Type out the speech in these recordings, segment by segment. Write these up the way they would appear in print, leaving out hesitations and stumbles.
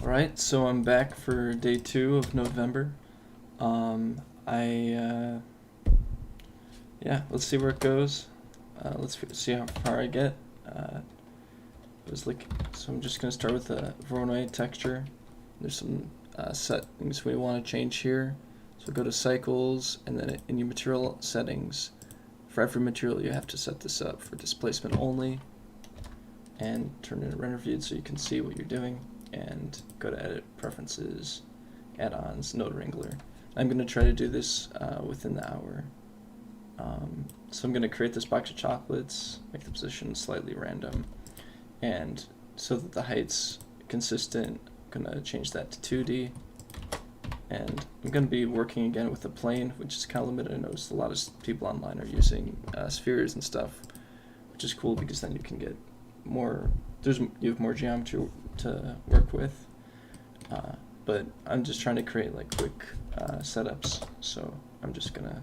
Alright, so I'm back for day 2 of Nodevember. Yeah, let's see where it goes. Let's see how far I get. So I'm just going to start with the Voronoi texture. There's some settings we want to change here. So go to cycles, and then in your material settings, for every material you have to set this up for displacement only, and turn it render viewed so you can see what you're doing. And go to edit preferences, add-ons, node wrangler. I'm going to try to do this within the hour. So I'm going to create this box of chocolates, make the position slightly random, and so that the height's consistent, I'm going to change that to 2D. And I'm going to be working again with a plane, which is kind of limited. I noticed a lot of people online are using spheres and stuff, which is cool because then you can get more, you have more geometry to work with. But I'm just trying to create like quick setups, so I'm just gonna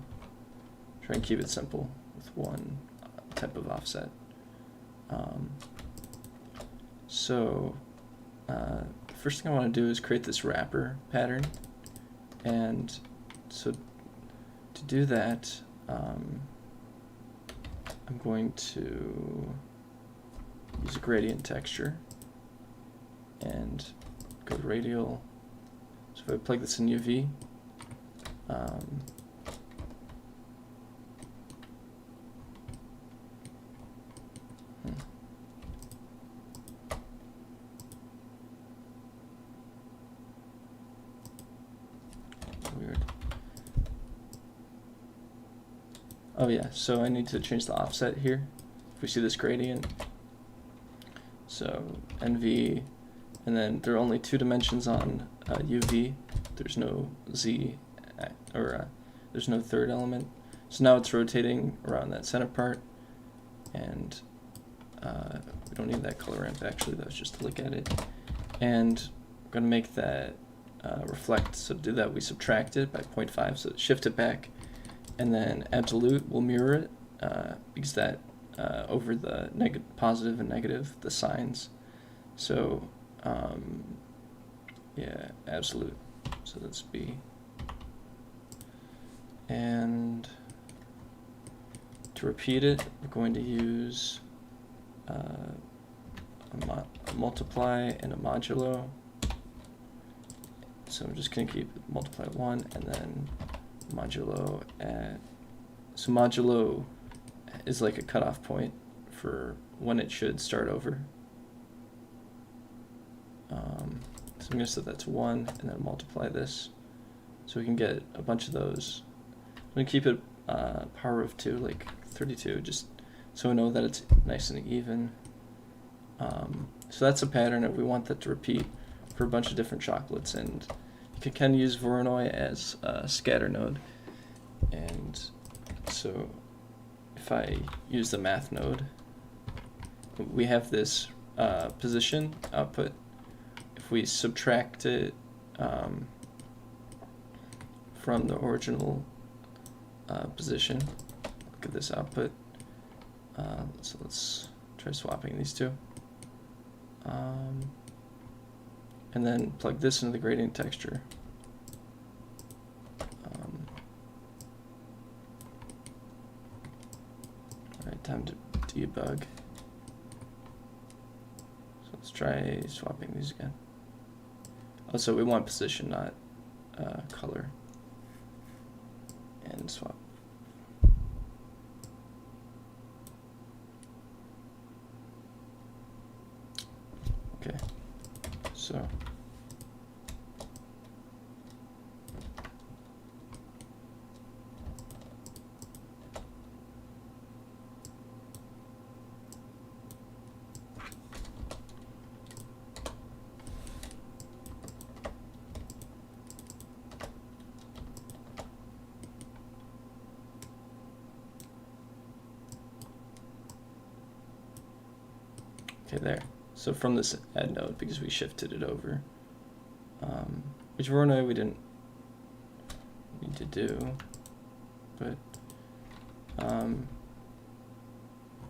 try and keep it simple with one type of offset. The first thing I want to do is create this wrapper pattern, and so to do that, I'm going to use a gradient texture and go to radial. So if I plug this in UV, weird. Oh yeah, so I need to change the offset here. If we see this gradient, so NV, and then there are only 2 dimensions on UV. There's no Z, or there's no third element. So now it's rotating around that center part, and we don't need that color ramp actually, that was just to look at it. And I'm going to make that reflect, so to do that we subtract it by 0.5, so shift it back, and then absolute will mirror it, because that over the positive and negative, the signs. So yeah, absolute, so that's B. And to repeat it, we're going to use a multiply and a modulo. So I'm just going to keep multiply 1 and then modulo at, so modulo is like a cutoff point for when it should start over. So I'm going to set that to 1 and then multiply this, so we can get a bunch of those. I'm going to keep it power of 2, like 32, just so we know that it's nice and even. So that's a pattern, and we want that to repeat for a bunch of different chocolates, and you can use Voronoi as a scatter node. And so if I use the math node, we have this position output. If we subtract it from the original position, look at this output. So let's try swapping these two. And then plug this into the gradient texture. Alright, time to debug. So let's try swapping these again. Oh, so we want position, not color. And swap. Okay, so there. So from this add node, because we shifted it over, which Voronoi we didn't need to do, but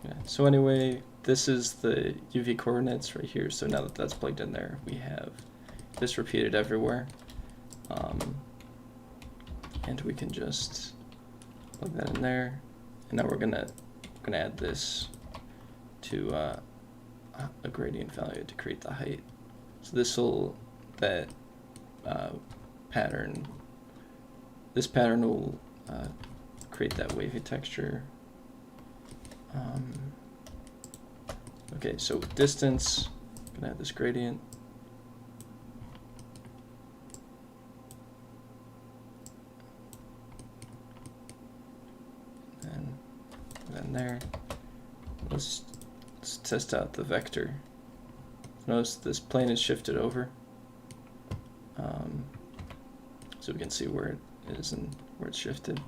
yeah. So anyway, this is the UV coordinates right here. So now that that's plugged in there, we have this repeated everywhere. And we can just plug that in there. And now we're gonna add this to a gradient value to create the height. So this will pattern. This pattern will create that wavy texture. Okay, so with distance, I'm gonna add this gradient. And then there. Let's test out the vector. Notice this plane is shifted over. So we can see where it is and where it's shifted.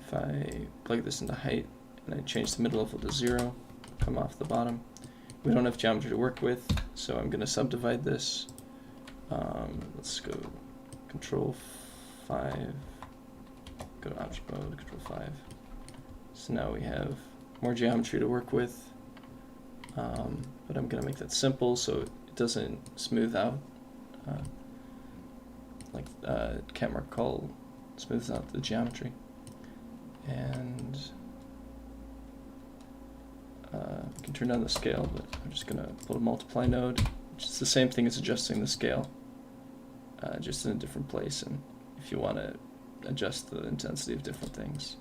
If I plug this into height and I change the mid-level to 0, come off the bottom. We don't have geometry to work with, so I'm going to subdivide this. Let's go Control 5, go to Object Mode, Control 5. So now we have more geometry to work with, but I'm going to make that simple so it doesn't smooth out. Like camera call smooths out the geometry. And you can turn down the scale, but I'm just going to put a multiply node, which is the same thing as adjusting the scale, just in a different place. And if you want to adjust the intensity of different things,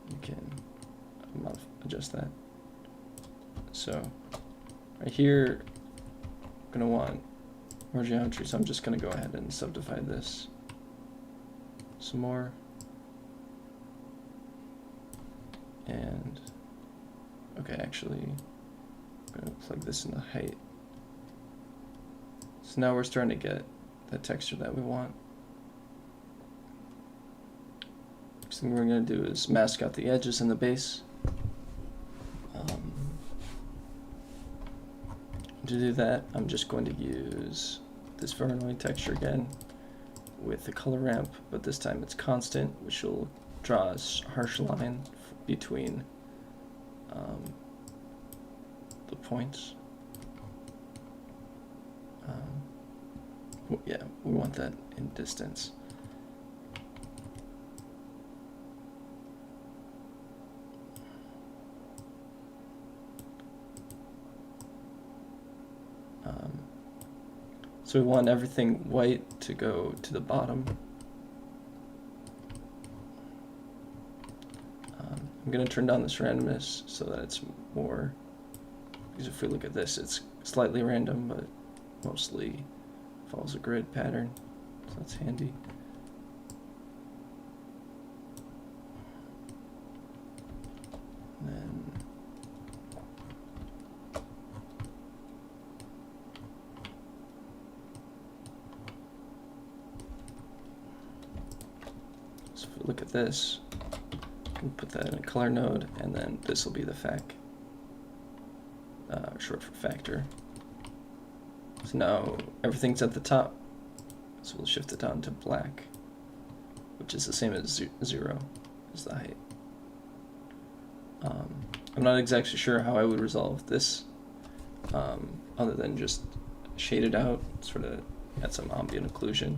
you can adjust that. So right here, I'm going to want more geometry, so I'm just going to go ahead and subdivide this some more. And okay, actually, I'm going to plug this into height. So now we're starting to get the texture that we want. Next thing we're going to do is mask out the edges and the base. To do that, I'm just going to use this Voronoi texture again with the color ramp, but this time it's constant, which will draw a harsh line between the points. Yeah, we want that in distance. So we want everything white to go to the bottom. I'm going to turn down this randomness so that it's more, because if we look at this, it's slightly random, but mostly follows a grid pattern, so that's handy. And then so if we look at this, we can put that in a color node, and then this will be the fac, short for factor. So now everything's at the top, so we'll shift it down to black, which is the same as 0 as the height. I'm not exactly sure how I would resolve this, other than just shade it out, sort of add some ambient occlusion.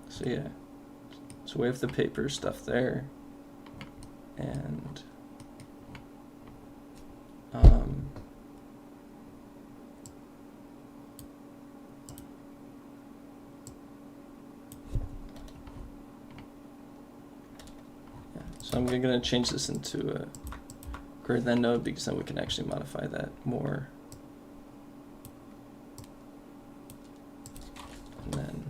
So yeah, so we have the paper stuff there, and so I'm going to change this into a greater than node, because then we can actually modify that more. And then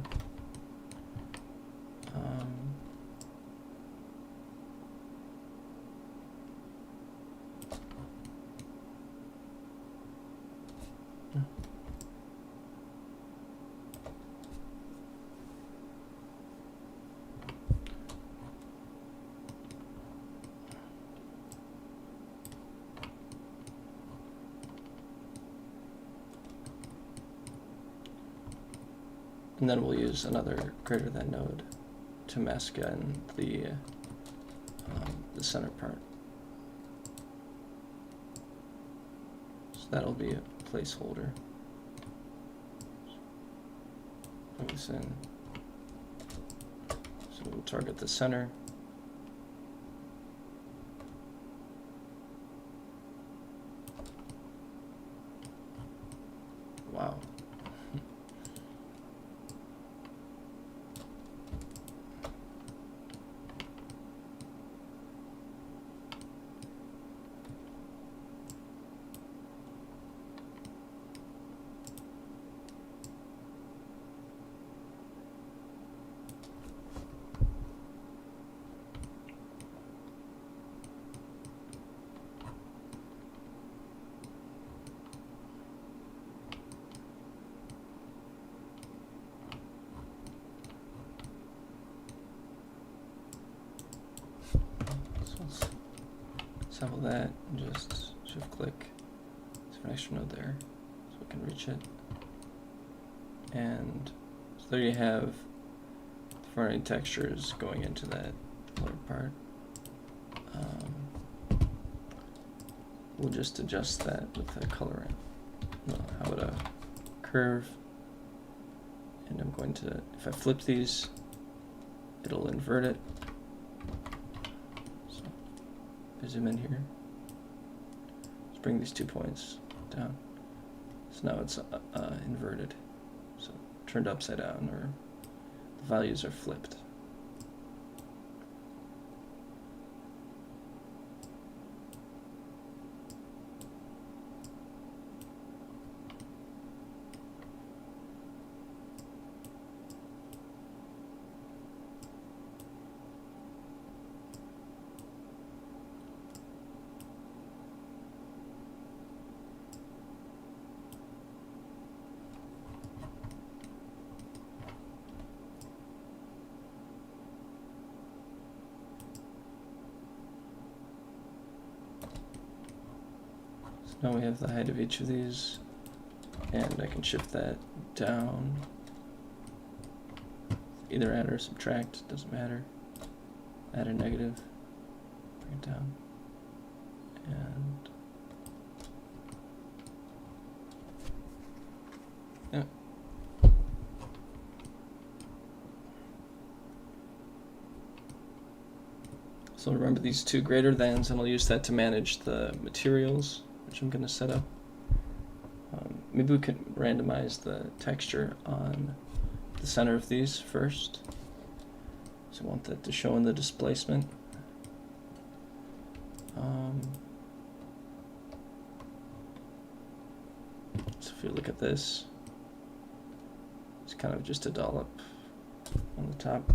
and then we'll use another greater than node to mask in the center part. So that'll be a placeholder. Plug this in. So we'll target the center. Wow. Sample that and just shift click. There's an extra node there so we can reach it. And so there you have the front-end textures going into that lower part. We'll just adjust that with the coloring. How about a curve? And I'm going to, if I flip these, it'll invert it. Zoom in here. Let's bring these 2 points down. So now it's inverted. So turned upside down, or the values are flipped. Now we have the height of each of these, and I can shift that down. Either add or subtract, doesn't matter. Add a negative, bring it down, and yeah. So remember these two greater thans, and I'll use that to manage the materials, which I'm going to set up. Maybe we could randomize the texture on the center of these first. So I want that to show in the displacement. So if you look at this, it's kind of just a dollop on the top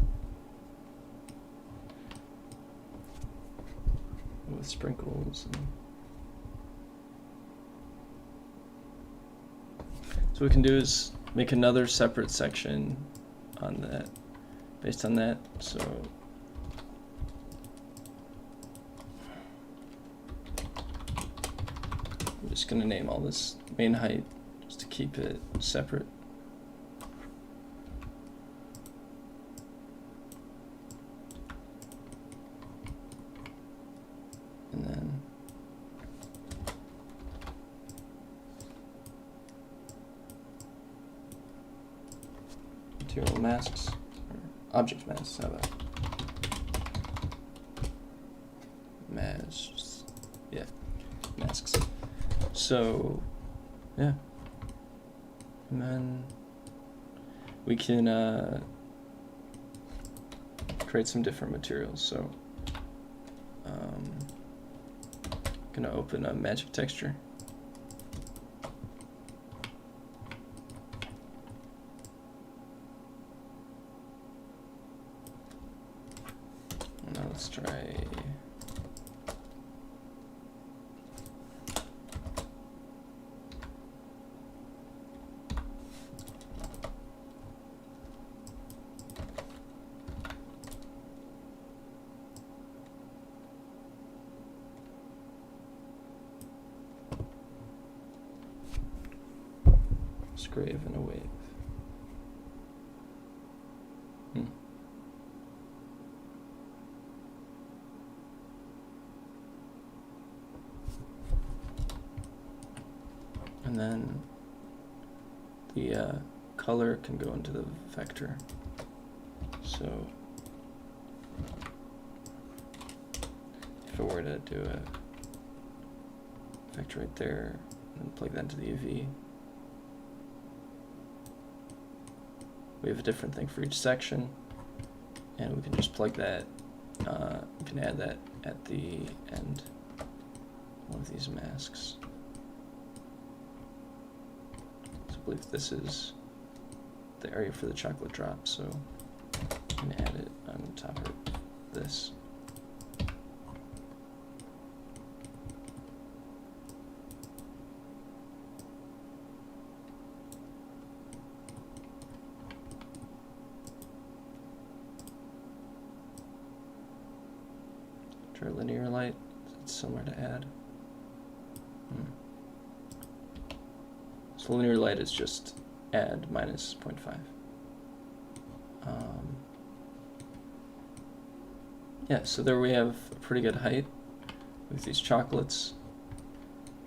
with sprinkles. So what we can do is make another separate section on that, based on that. So I'm just going to name all this main height just to keep it separate. And then material masks, or object masks, how about masks? Yeah, masks. So, yeah. And then we can create some different materials. So, I'm gonna open a magic texture. Now let's try. Grave and a wave. And then the color can go into the vector. So if I were to do a vector right there and plug that into the UV, we have a different thing for each section, and we can just plug that, we can add that at the end of one of these masks. So I believe this is the area for the chocolate drop, so I can add it on top of this. Try linear light, it's somewhere to add. So linear light is just add minus 0.5. Yeah, so there we have a pretty good height with these chocolates.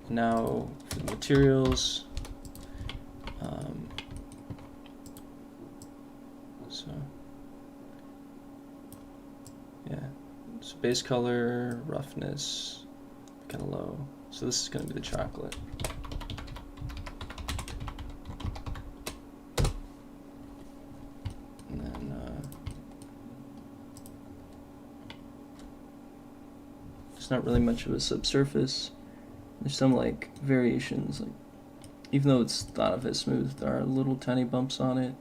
Now for the materials, so yeah, so base color, roughness, kind of low. So this is going to be the chocolate. And then it's not really much of a subsurface. There's some like variations, like even though it's thought of as smooth, there are little tiny bumps on it.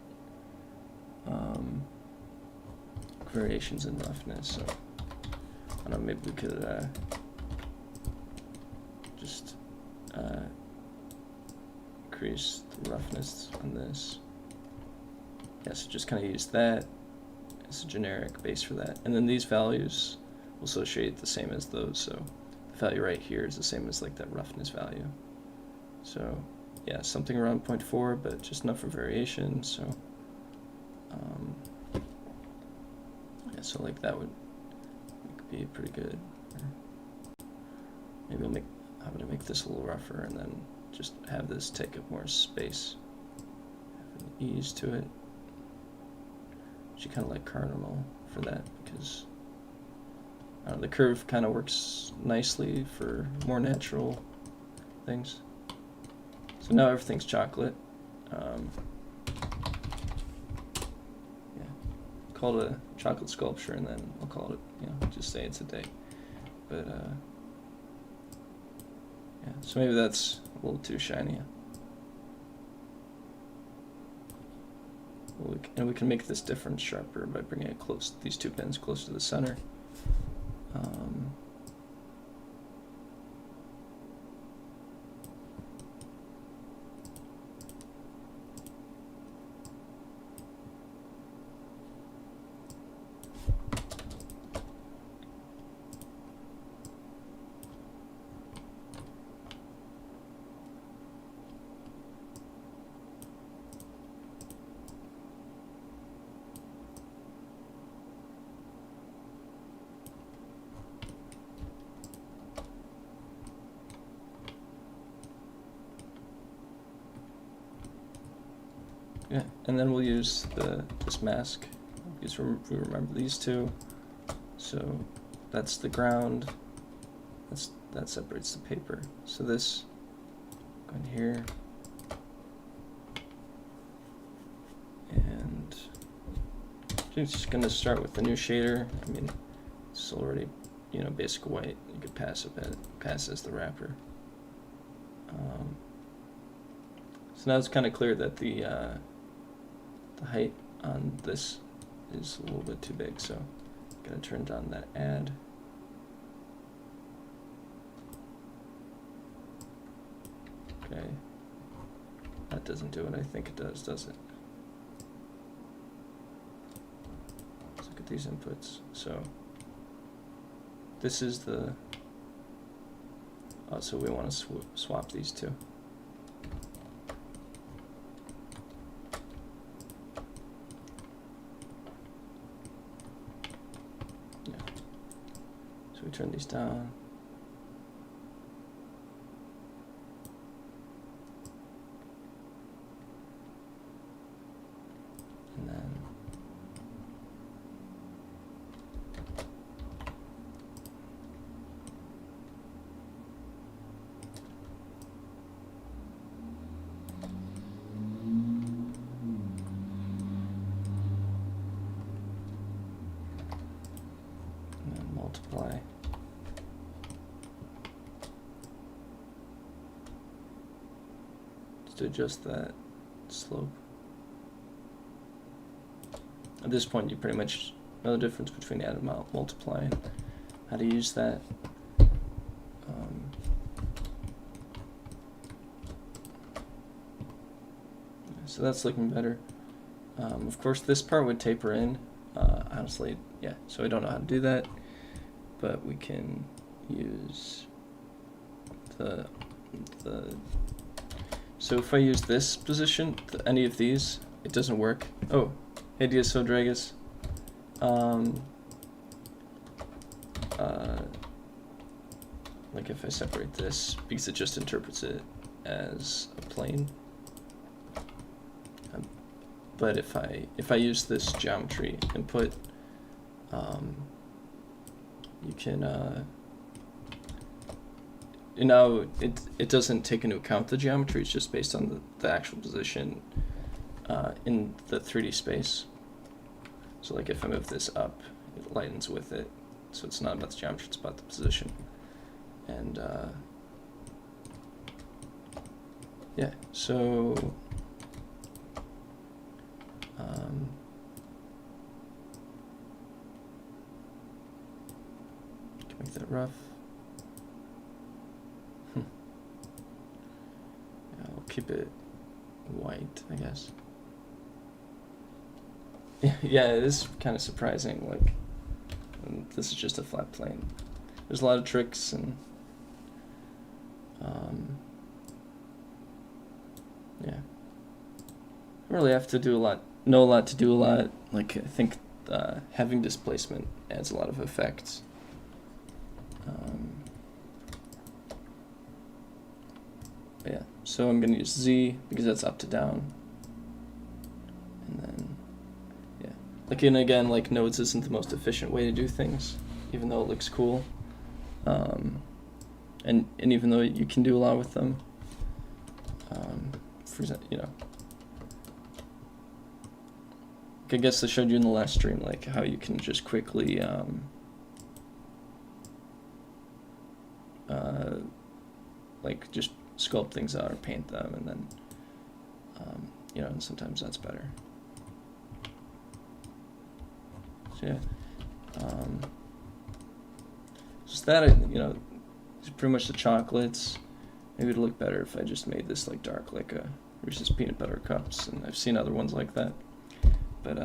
Variations in roughness. So I don't know, maybe we could just increase the roughness on this. Yeah, so just kind of use that as a generic base for that. And then these values will associate the same as those. So the value right here is the same as like that roughness value. So yeah, something around 0.4, but just enough for variation. So yeah, so like that would be pretty good. Maybe I'm gonna make this a little rougher and then just have this take up more space. Have an ease to it. Actually kind of like Cardinal for that, because the curve kind of works nicely for more natural things. So now everything's chocolate. Yeah, call it a chocolate sculpture, and then I'll call it, just say it's a day. But yeah, so maybe that's a little too shiny. And we can make this difference sharper by bringing it close, these two pins close to the center. Yeah, and then we'll use this mask, because we remember these two. So that's the ground. That separates the paper. So this, go in here, and just gonna start with the new shader. I mean, it's already, basic white. You could pass as the wrapper. So now it's kind of clear that the height on this is a little bit too big, so I'm gonna turn down that add. Okay, that doesn't do what I think it does it? Let's look at these inputs. So this is the, so we want to swap these two. So we turn these down. to adjust that slope. At this point, you pretty much know the difference between add and multiply and how to use that. So that's looking better. Of course, this part would taper in. Honestly, yeah, so I don't know how to do that, but we can use so if I use this position, any of these, it doesn't work. Oh, hey DSO Dragus. Like if I separate this, because it just interprets it as a plane. But if I use this geometry input, you can you know, it doesn't take into account the geometry. It's just based on the actual position in the 3D space. So like if I move this up, it lightens with it. So it's not about the geometry, it's about the position. And yeah, so can make that rough. Yeah, I'll keep it white, I guess. Yeah, it is kind of surprising. Like, this is just a flat plane. There's a lot of tricks and yeah. I really have to do a lot, know a lot to do a lot. Like, I think having displacement adds a lot of effects. Yeah, so I'm going to use Z because that's up to down. And then, yeah. Like, and again, like, nodes isn't the most efficient way to do things, even though it looks cool. And even though you can do a lot with them. For example, you know. I guess I showed you in the last stream, like, how you can just quickly like just sculpt things out or paint them, and then you know, and sometimes that's better. So yeah, just that, you know, it's pretty much the chocolates. Maybe it'd look better if I just made this like dark, like a Reese's peanut butter cups, and I've seen other ones like that. But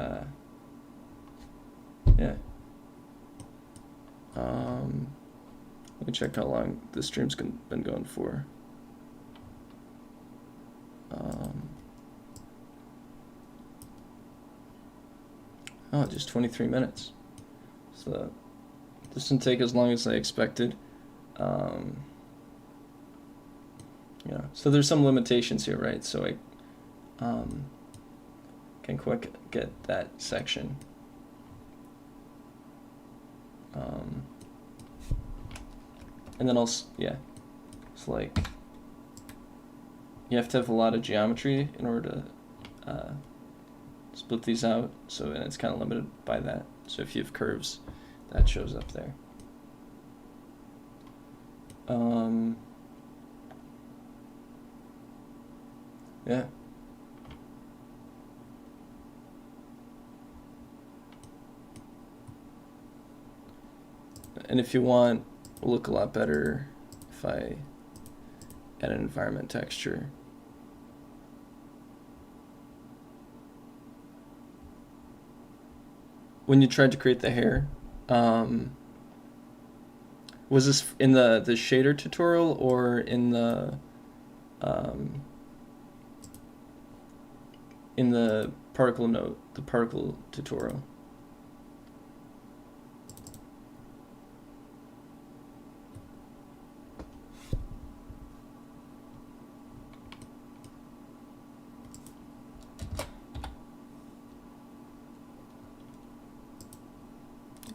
yeah. Let me check how long this stream's been going for. Oh, just 23 minutes. So this didn't take as long as I expected. You know, so there's some limitations here, right? So I can quick get that section. And then also, yeah, it's like you have to have a lot of geometry in order to split these out. So, and it's kind of limited by that. So if you have curves, that shows up there. Yeah. And if you want, it'll look a lot better if I add an environment texture. When you tried to create the hair, was this in the shader tutorial or in the particle node, the particle tutorial?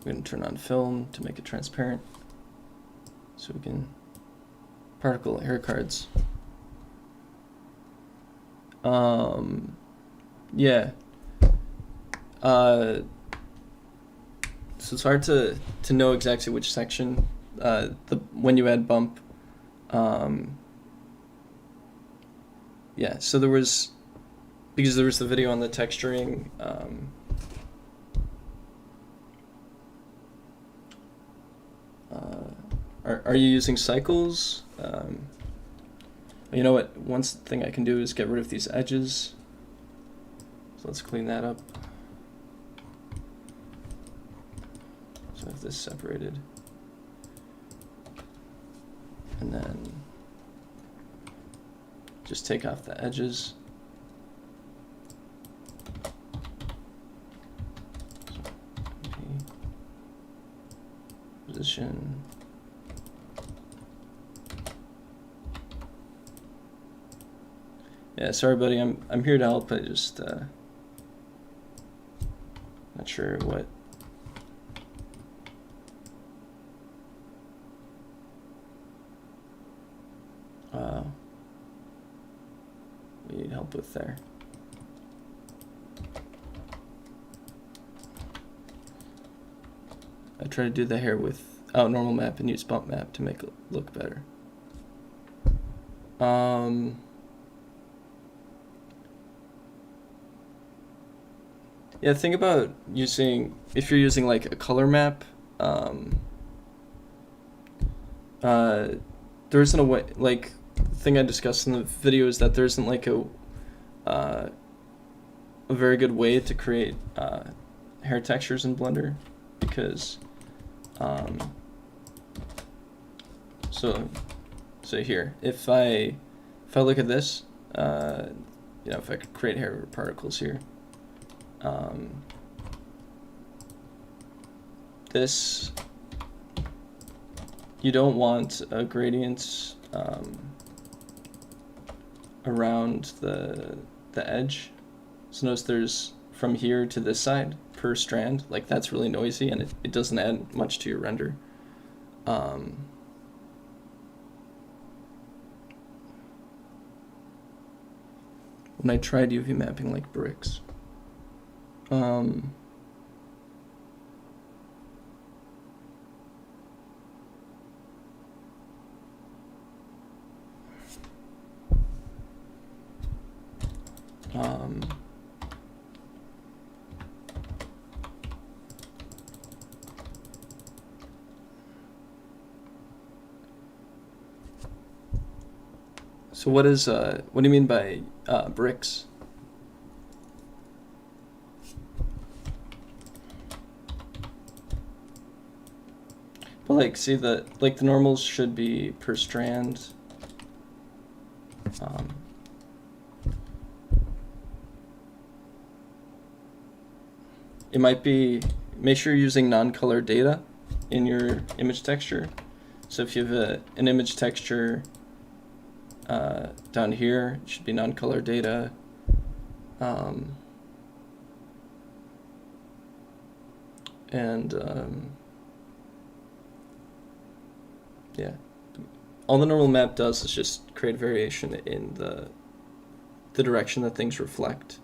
We're going to turn on film to make it transparent so we can particle hair cards. Yeah. So it's hard to know exactly which section when you add bump yeah, so there was, because there was the video on the texturing, are you using cycles? You know what, one thing I can do is get rid of these edges. So let's clean that up. So I have this separated. And then just take off the edges. Okay. Position. Yeah, sorry buddy, I'm here to help. I just not sure what. We need help with there. I try to do the hair with normal map and use bump map to make it look better. Yeah, think about using, if you're using like a color map, there isn't a way, like the thing I discussed in the video is that there isn't like a very good way to create hair textures in Blender, because so here, if I look at this, you know, if I could create hair particles here, this, you don't want a gradient around the edge. So notice there's from here to this side per strand, like that's really noisy and it doesn't add much to your render. When I tried UV mapping like bricks, so what do you mean by bricks? But like, see the normals should be per strand. It might be, make sure you're using non-color data in your image texture. So if you have an image texture down here, it should be non-color data. Yeah, all the normal map does is just create variation in the direction that things reflect.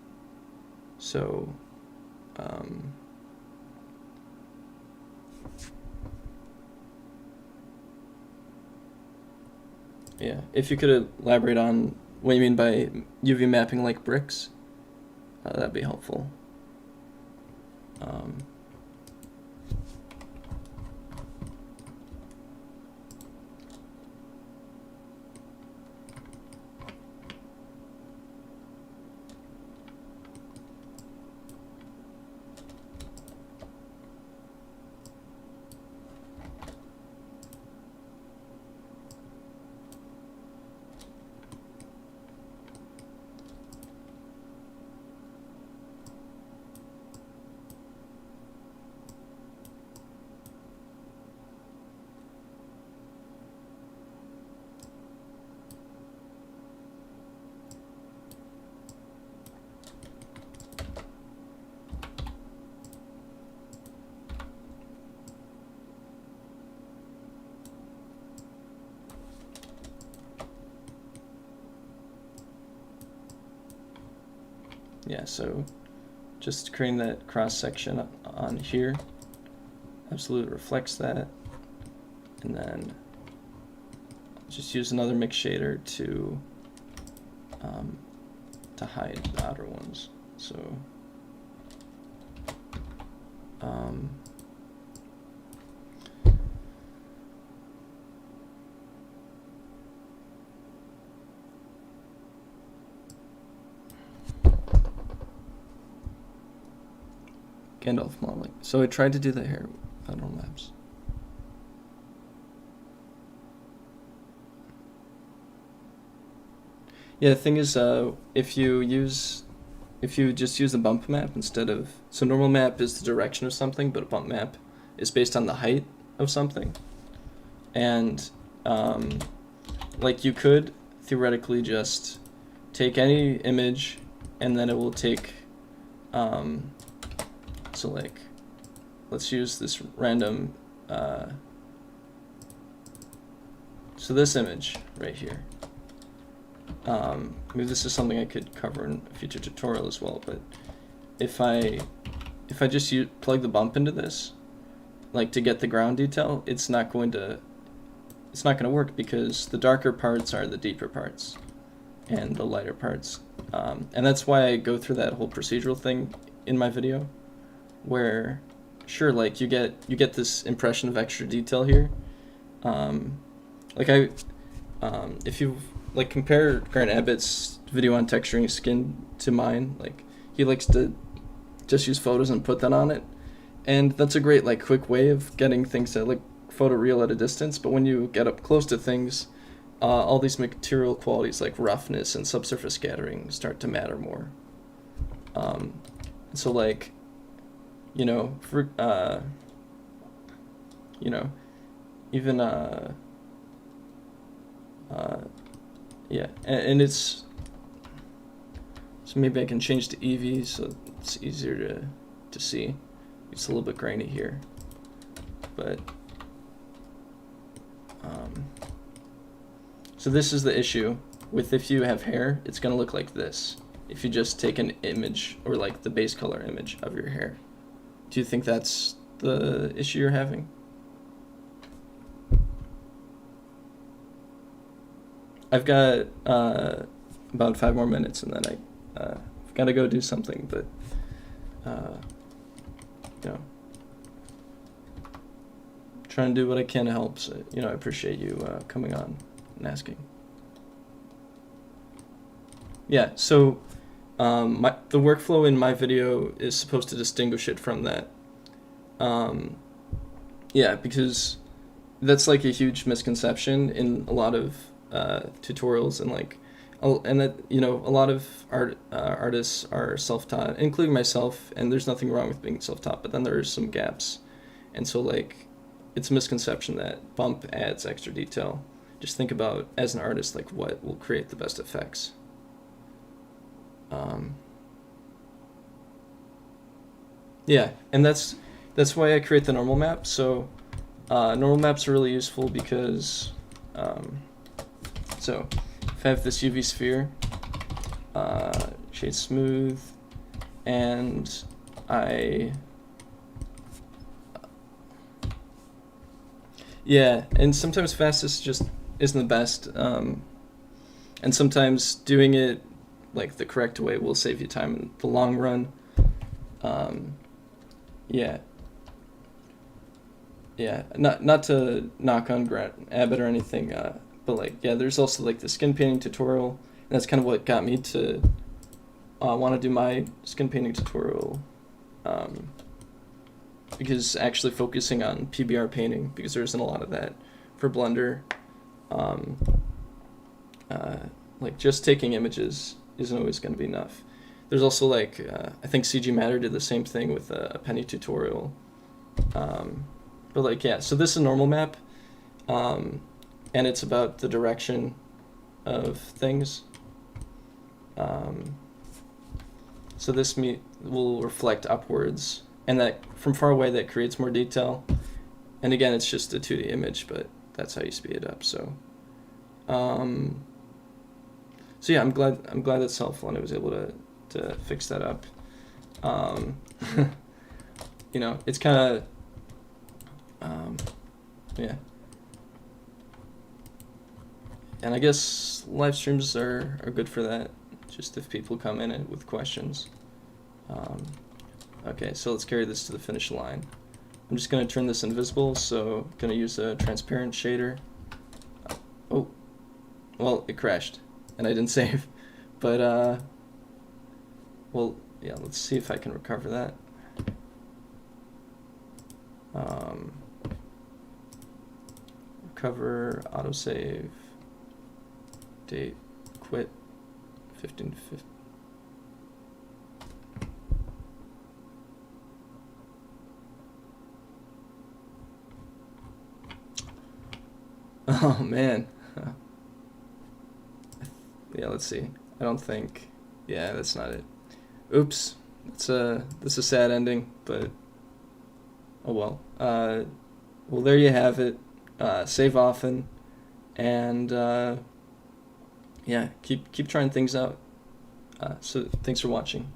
So yeah, if you could elaborate on what you mean by UV mapping like bricks, that'd be helpful. Yeah, so just creating that cross section on here absolutely reflects that, and then just use another mix shader to to hide the outer ones. So Gandalf modeling. So I tried to do that here without normal maps. Yeah, the thing is, if you just use the bump map instead of, so normal map is the direction of something, but a bump map is based on the height of something. And like you could theoretically just take any image and then it will take, so like, let's use this random, so this image right here. Maybe this is something I could cover in a future tutorial as well, but if I just plug the bump into this, like to get the ground detail, it's not going to work because the darker parts are the deeper parts and the lighter parts. And that's why I go through that whole procedural thing in my video, where sure, like you get this impression of extra detail here. If you like compare Grant Abbott's video on texturing skin to mine, like he likes to just use photos and put that on it, and that's a great like quick way of getting things that look photoreal at a distance. But when you get up close to things, all these material qualities like roughness and subsurface scattering start to matter more. So like, you know, for you know, even yeah, and it's, so maybe I can change to EV so it's easier to see. It's a little bit grainy here, but so this is the issue with, if you have hair, it's gonna look like this if you just take an image or like the base color image of your hair. Do you think that's the issue you're having? I've got about 5 more minutes and then I've got to go do something, but you know, trying to do what I can to help. So, you know, I appreciate you coming on and asking. Yeah, so the workflow in my video is supposed to distinguish it from that. Yeah, because that's like a huge misconception in a lot of tutorials, and like, and that, you know, a lot of artists are self-taught, including myself, and there's nothing wrong with being self-taught, but then there are some gaps, and so like it's a misconception that bump adds extra detail. Just think about, as an artist, like what will create the best effects. Yeah, and that's why I create the normal map. So normal maps are really useful because so if I have this UV sphere, shade smooth, and yeah, and sometimes fastest just isn't the best, and sometimes doing it like the correct way will save you time in the long run. Yeah, not to knock on Grant Abbott or anything, but like, yeah, there's also like the skin painting tutorial, and that's kind of what got me to want to do my skin painting tutorial, because actually focusing on PBR painting, because there isn't a lot of that for Blender. Like just taking images isn't always going to be enough. There's also like, I think CG Matter did the same thing with a penny tutorial. But like, yeah, so this is a normal map, and it's about the direction of things. So this will reflect upwards, and that from far away that creates more detail. And again, it's just a 2D image, but that's how you speed it up. So, so yeah, I'm glad that's helpful, and I was able to fix that up. You know, it's kind of, yeah. And I guess live streams are good for that, just if people come in with questions. Okay, so let's carry this to the finish line. I'm just going to turn this invisible, so I'm going to use a transparent shader. Oh, well, it crashed, and I didn't save. But, well, yeah, let's see if I can recover that. Recover, autosave, date, quit, 1550. Oh man. Yeah, let's see. I don't think. Yeah, that's not it. Oops. That's a sad ending, but oh well. Well, there you have it. Save often, and yeah, keep trying things out. So thanks for watching.